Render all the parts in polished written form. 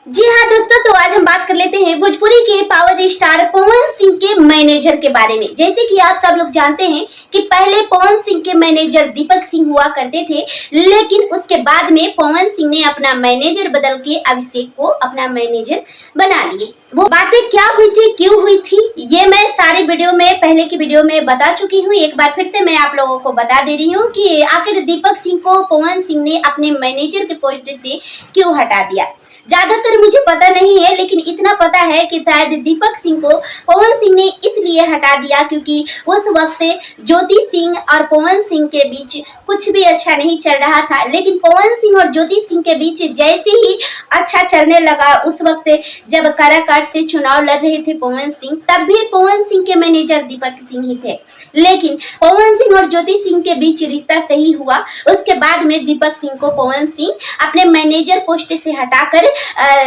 जी हाँ दोस्तों, तो आज हम बात कर लेते हैं भोजपुरी के पावर स्टार पवन सिंह के मैनेजर के बारे में। जैसे कि आप सब लोग जानते हैं कि पहले पवन सिंह के मैनेजर दीपक सिंह हुआ करते थे, लेकिन उसके बाद में पवन सिंह ने अपना मैनेजर बदल के अभिषेक को अपना मैनेजर बना लिए। वो बातें क्या हुई थी, क्यों हुई थी, ये मैं सारी वीडियो में पहले की वीडियो में बता चुकी हूँ। एक बार फिर से मैं आप लोगों को बता दे रही हूँ कि आखिर दीपक सिंह को पवन सिंह ने अपने मैनेजर के पोस्ट से क्यों हटा दिया। ज्यादातर मुझे पता नहीं है, लेकिन इतना पता है कि शायद दीपक सिंह को पवन सिंह ने इसलिए हटा दिया क्योंकि उस वक्त ज्योति सिंह और पवन सिंह के बीच कुछ भी अच्छा नहीं चल रहा था। लेकिन पवन सिंह और ज्योति सिंह के बीच जैसे ही अच्छा चलने लगा, उस वक्त जब काराकाट से चुनाव लड़ रहे थे पवन सिंह, तब भी पवन सिंह के मैनेजर दीपक सिंह ही थे। लेकिन पवन सिंह और ज्योति सिंह के बीच रिश्ता सही हुआ, उसके बाद में दीपक सिंह को पवन सिंह अपने मैनेजर पोस्ट से हटाकर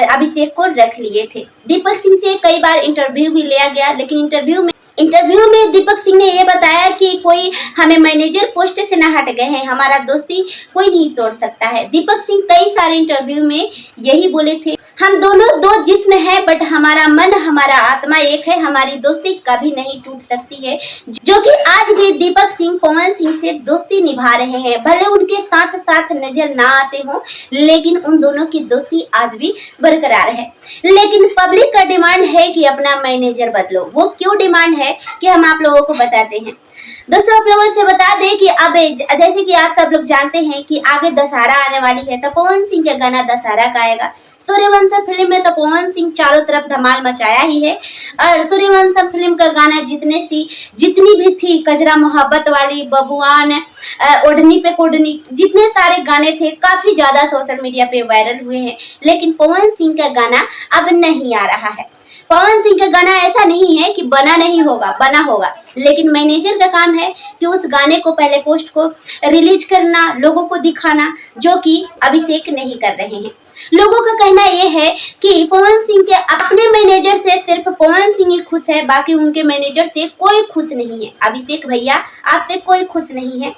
अभिषेक को रख लिए थे। दीपक सिंह से कई बार इंटरव्यू भी लिया गया, लेकिन इंटरव्यू में दीपक सिंह ने ये बताया कि कोई हमें मैनेजर पोस्ट से ना हट गए हैं, हमारा दोस्ती कोई नहीं तोड़ सकता है। दीपक सिंह कई सारे इंटरव्यू में यही बोले थे, हम दोनों दो जिस्म हैं, बट हमारा मन हमारा आत्मा एक है, हमारी दोस्ती कभी नहीं टूट सकती है। जो कि आज भी दीपक सिंह पवन सिंह से दोस्ती निभा रहे हैं। भले उनके साथ साथ नजर ना आते हों, लेकिन उन दोनों की दोस्ती आज भी बरकरार है। लेकिन पब्लिक का डिमांड है कि अपना मैनेजर बदलो। वो क्यों डिमांड है कि हम आप लोगों को बताते हैं। दोस्तों, आप लोगों से बता दें कि अब जैसे कि आप सब लोग जानते हैं कि आगे दशहरा आने वाली है, तो पवन सिंह का गाना दशहरा का आएगा। सूर्यवंशम फिल्म में तो पवन सिंह चारों तरफ धमाल मचाया ही है। और सूर्यवंशम फिल्म का गाना जितनी भी थी, कजरा मोहब्बत वाली, बबुआन, ओढ़नी पे कोढ़नी, जितने सारे गाने थे काफी ज्यादा सोशल मीडिया पे वायरल हुए हैं। लेकिन पवन सिंह का गाना अब नहीं आ रहा है। पवन सिंह का गाना ऐसा नहीं है कि बना नहीं होगा, बना होगा, लेकिन मैनेजर का काम है कि उस गाने को पहले पोस्ट को रिलीज करना, लोगों को दिखाना, जो कि अभिषेक नहीं कर रहे हैं। लोगों का कहना यह है कि पवन सिंह के अपने मैनेजर से सिर्फ पवन सिंह ही खुश है, बाकी उनके मैनेजर से कोई खुश नहीं है। अभिषेक भैया, आपसे कोई खुश नहीं है।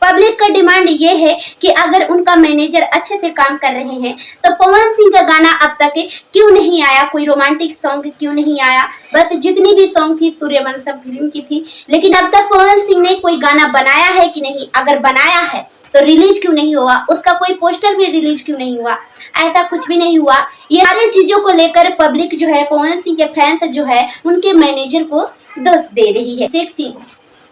पब्लिक का डिमांड ये है कि अगर उनका मैनेजर अच्छे से काम कर रहे हैं तो पवन सिंह का गाना अब तक क्यों नहीं आया, कोई रोमांटिक सॉन्ग क्यों नहीं आया। बस जितनी भी सॉन्ग थी सूर्यवंशम फिल्म की थी, लेकिन अब तक पवन सिंह ने कोई गाना बनाया है कि नहीं, अगर बनाया है तो रिलीज क्यों नहीं हुआ, उसका कोई पोस्टर भी रिलीज क्यों नहीं हुआ, ऐसा कुछ भी नहीं हुआ। ये सारी चीजों को लेकर पब्लिक जो है, पवन सिंह के फैंस जो है, उनके मैनेजर को दोष दे रही है। अभिषेक सिंह,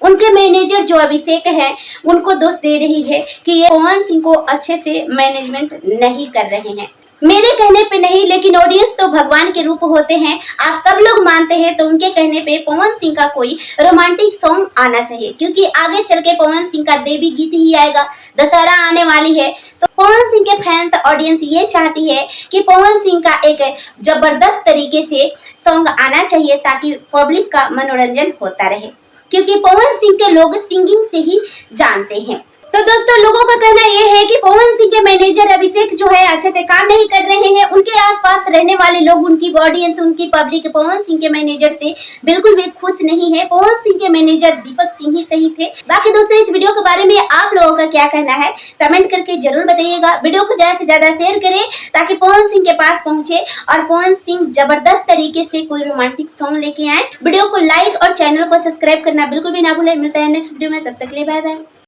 उनके मैनेजर जो अभिषेक है, उनको दोष दे रही है कि ये पवन सिंह को अच्छे से मैनेजमेंट नहीं कर रहे हैं। मेरे कहने पे नहीं, लेकिन ऑडियंस तो भगवान के रूप होते हैं, आप सब लोग मानते हैं, तो उनके कहने पे पवन सिंह का कोई रोमांटिक सॉन्ग आना चाहिए, क्योंकि आगे चल के पवन सिंह का देवी गीत ही आएगा। दशहरा आने वाली है, तो पवन सिंह के फैंस ऑडियंस ये चाहती है कि पवन सिंह का एक जबरदस्त तरीके से सॉन्ग आना चाहिए, ताकि पब्लिक का मनोरंजन होता रहे, क्योंकि पवन सिंह के लोग सिंगिंग से ही जानते हैं। तो दोस्तों, लोगों का कहना यह है कि पवन सिंह के मैनेजर अभिषेक जो है अच्छे से काम नहीं कर रहे हैं। उनके आसपास रहने वाले लोग, उनकी ऑडियंस, उनकी पब्लिक पवन सिंह के मैनेजर से बिल्कुल भी खुश नहीं है। पवन सिंह के मैनेजर दीपक सिंह ही सही थे। बाकी दोस्तों, इस वीडियो के बारे में आप लोगों का क्या कहना है, कमेंट करके जरूर बताइएगा। वीडियो को ज्यादा से ज्यादा शेयर करें ताकि पवन सिंह के पास पहुंचे और पवन सिंह जबरदस्त तरीके से कोई रोमांटिक सॉन्ग लेके आए। वीडियो को लाइक और चैनल को सब्सक्राइब करना बिल्कुल भी ना भूलें। मिलता है नेक्स्ट वीडियो में, तब तक के लिए बाय बाय।